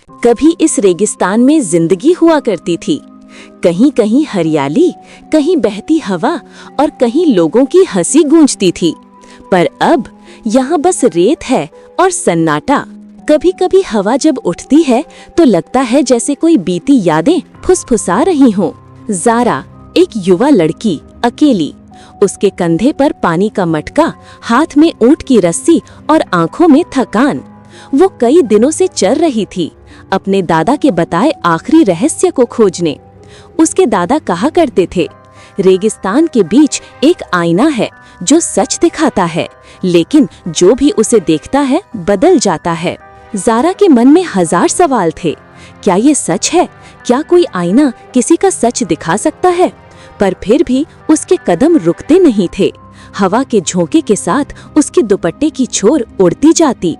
कभी इस रेगिस्तान में जिंदगी हुआ करती थी। कहीं कहीं हरियाली, कहीं बहती हवा और कहीं लोगों की हंसी गूंजती थी। पर अब यहाँ बस रेत है और सन्नाटा। कभी कभी हवा जब उठती है तो लगता है जैसे कोई बीती यादें फुसफुसा रही हों। ज़ारा, एक युवा लड़की, अकेली, उसके कंधे पर पानी का मटका, हाथ में ऊंट की रस्सी और आंखों में थकान। वो कई दिनों से चल रही थी, अपने दादा के बताए आखिरी रहस्य को खोजने। उसके दादा कहा करते थे, रेगिस्तान के बीच एक आईना है जो सच दिखाता है, लेकिन जो भी उसे देखता है बदल जाता है। ज़ारा के मन में हजार सवाल थे। क्या ये सच है? क्या कोई आईना किसी का सच दिखा सकता है? पर फिर भी उसके कदम रुकते नहीं थे। हवा के झोंके के साथ उसके दुपट्टे की छोर उड़ती जाती।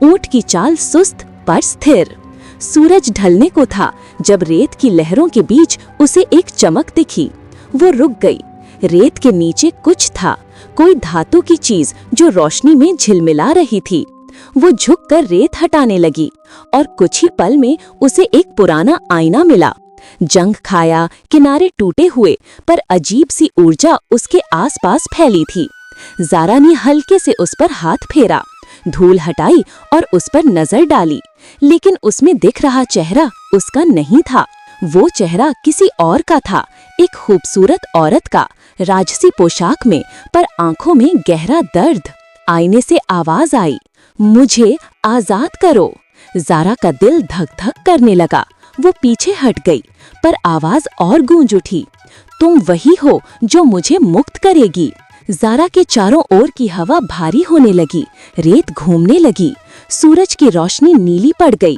ऊंट की चाल सुस्त पर स्थिर। सूरज ढलने को था जब रेत की लहरों के बीच उसे एक चमक दिखी। वो रुक गई। रेत के नीचे कुछ था, कोई धातु की चीज जो रोशनी में झिलमिला रही थी। वो झुककर रेत हटाने लगी और कुछ ही पल में उसे एक पुराना आईना मिला। जंग खाया, किनारे टूटे हुए, पर अजीब सी ऊर्जा उसके आसपास फैली थी। ज़ारा ने हल्के से उस पर हाथ फेरा, धूल हटाई और उस पर नजर डाली, लेकिन उसमें दिख रहा चेहरा उसका नहीं था। वो चेहरा किसी और का था, एक खूबसूरत औरत का, राजसी पोशाक में, पर आंखों में गहरा दर्द। आईने से आवाज आई, मुझे आजाद करो। ज़ारा का दिल धक धक करने लगा। वो पीछे हट गई, पर आवाज और गूंज उठी, तुम वही हो जो मुझे मुक्त करेगी। ज़ारा के चारों ओर की हवा भारी होने लगी, रेत घूमने लगी, सूरज की रोशनी नीली पड़ गई।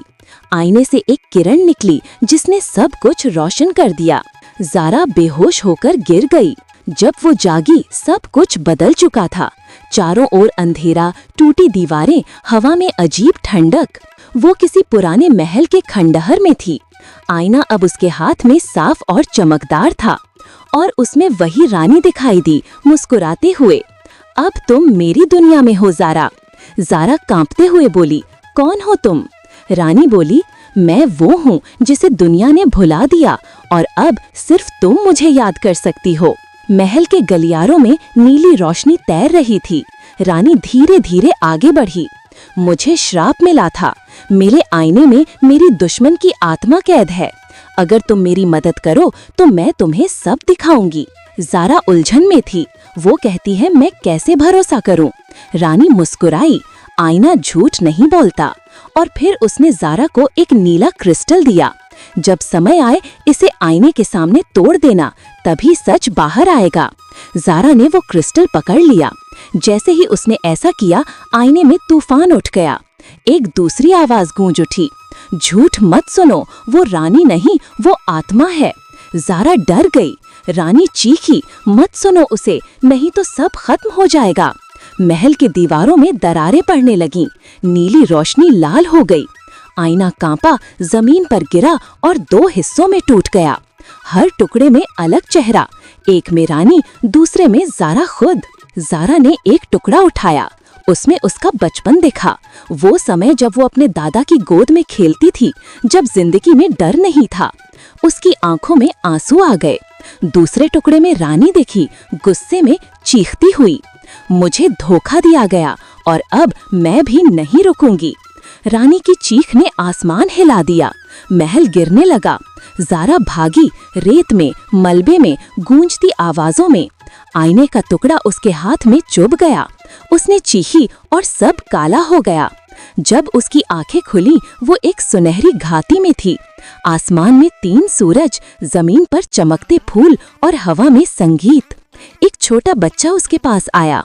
आईने से एक किरण निकली जिसने सब कुछ रोशन कर दिया। ज़ारा बेहोश होकर गिर गई। जब वो जागी सब कुछ बदल चुका था। चारों ओर अंधेरा, टूटी दीवारें, हवा में अजीब ठंडक। वो किसी पुराने महल के खंडहर में थी। आईना अब उसके हाथ में साफ और चमकदार था और उसमें वही रानी दिखाई दी, मुस्कुराते हुए। अब तुम मेरी दुनिया में हो ज़ारा। ज़ारा कांपते हुए बोली, कौन हो तुम? रानी बोली, मैं वो हूँ जिसे दुनिया ने भुला दिया और अब सिर्फ तुम मुझे याद कर सकती हो। महल के गलियारों में नीली रोशनी तैर रही थी। रानी धीरे धीरे आगे बढ़ी। मुझे श्राप मिला था, मेरे आईने में मेरी दुश्मन की आत्मा कैद है। अगर तुम मेरी मदद करो तो मैं तुम्हें सब दिखाऊंगी। ज़ारा उलझन में थी। वो कहती है, मैं कैसे भरोसा करूं? रानी मुस्कुराई, आईना झूठ नहीं बोलता। और फिर उसने ज़ारा को एक नीला क्रिस्टल दिया। जब समय आए इसे आईने के सामने तोड़ देना, तभी सच बाहर आएगा। ज़ारा ने वो क्रिस्टल पकड़ लिया। जैसे ही उसने ऐसा किया, आईने में तूफान उठ गया। एक दूसरी आवाज गूंज उठी, झूठ मत सुनो, वो रानी नहीं, वो आत्मा है। ज़ारा डर गई। रानी चीखी, मत सुनो उसे, नहीं तो सब खत्म हो जाएगा। महल की दीवारों में दरारें पड़ने लगीं, नीली रोशनी लाल हो गई। आईना कांपा, जमीन पर गिरा और दो हिस्सों में टूट गया। हर टुकड़े में अलग चेहरा, एक में रानी, दूसरे में ज़ारा खुद। ज़ारा ने एक टुकड़ा उठाया, उसमें उसका बचपन दिखा, वो समय जब वो अपने दादा की गोद में खेलती थी, जब जिंदगी में डर नहीं था। उसकी आंखों में आंसू आ गए। दूसरे टुकड़े में रानी देखी, गुस्से में चीखती हुई, मुझे धोखा दिया गया और अब मैं भी नहीं रुकूंगी। रानी की चीख ने आसमान हिला दिया, महल गिरने लगा। ज़ारा भागी, रेत में, मलबे में, गूंजती आवाजों में। आईने का टुकड़ा उसके हाथ में चुभ गया। उसने चीखी और सब काला हो गया। जब उसकी आंखें खुली, वो एक सुनहरी घाटी में थी। आसमान में 3 सूरज, जमीन पर चमकते फूल और हवा में संगीत। एक छोटा बच्चा उसके पास आया,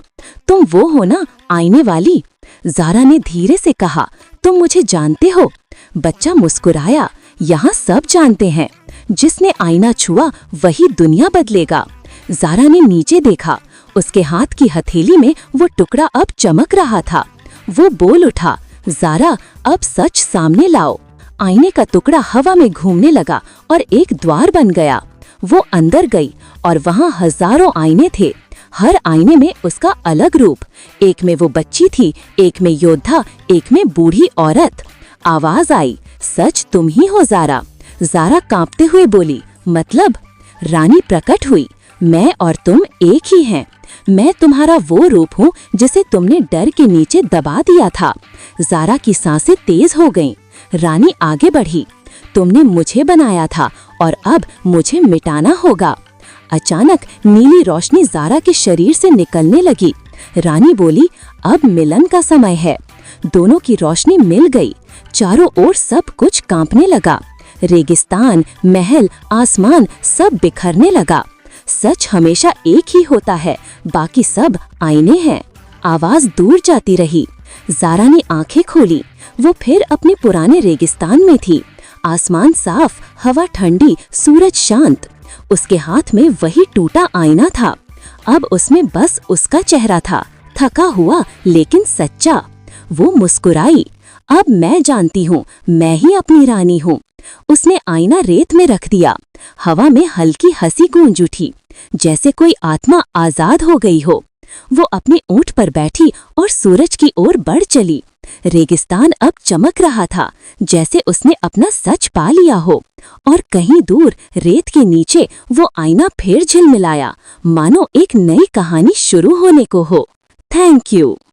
तुम वो हो ना, आईने वाली? ज़ारा ने धीरे से कहा, तुम मुझे जानते हो? बच्चा मुस्कुराया, यहाँ सब जानते हैं, जिसने आईना छुआ वही दुनिया बदलेगा। ज़ारा ने नीचे देखा, उसके हाथ की हथेली में वो टुकड़ा अब चमक रहा था। वो बोल उठा, ज़ारा, अब सच सामने लाओ। आईने का टुकड़ा हवा में घूमने लगा और एक द्वार बन गया। वो अंदर गई और वहाँ हजारों आईने थे। हर आईने में उसका अलग रूप। एक में वो बच्ची थी, एक में योद्धा, एक में बूढ़ी औरत। आवाज आई, सच तुम ही हो ज़ारा। ज़ारा कांपते हुए बोली, मतलब? रानी प्रकट हुई, मैं और तुम एक ही हैं। मैं तुम्हारा वो रूप हूँ जिसे तुमने डर के नीचे दबा दिया था। ज़ारा की सांसें तेज हो गईं। रानी आगे बढ़ी, तुमने मुझे बनाया था और अब मुझे मिटाना होगा। अचानक नीली रोशनी ज़ारा के शरीर से निकलने लगी। रानी बोली, अब मिलन का समय है। दोनों की रोशनी मिल गई। चारों ओर सब कुछ कांपने लगा। रेगिस्तान, महल, आसमान सब बिखरने लगा। सच हमेशा एक ही होता है, बाकी सब आईने हैं। आवाज दूर जाती रही। ज़ारा ने आंखें खोली। वो फिर अपने पुराने रेगिस्तान में थी। आसमान साफ, हवा ठंडी, सूरज शांत। उसके हाथ में वही टूटा आईना था। अब उसमें बस उसका चेहरा था, थका हुआ लेकिन सच्चा। वो मुस्कुराई, अब मैं जानती हूँ, मैं ही अपनी रानी हूँ। उसने आईना रेत में रख दिया। हवा में हल्की हंसी गूंज उठी, जैसे कोई आत्मा आजाद हो गई हो। वो अपने ऊंट पर बैठी और सूरज की ओर बढ़ चली। रेगिस्तान अब चमक रहा था, जैसे उसने अपना सच पा लिया हो। और कहीं दूर रेत के नीचे वो आईना फिर झिलमिलाया, मानो एक नई कहानी शुरू होने को हो। Thank you.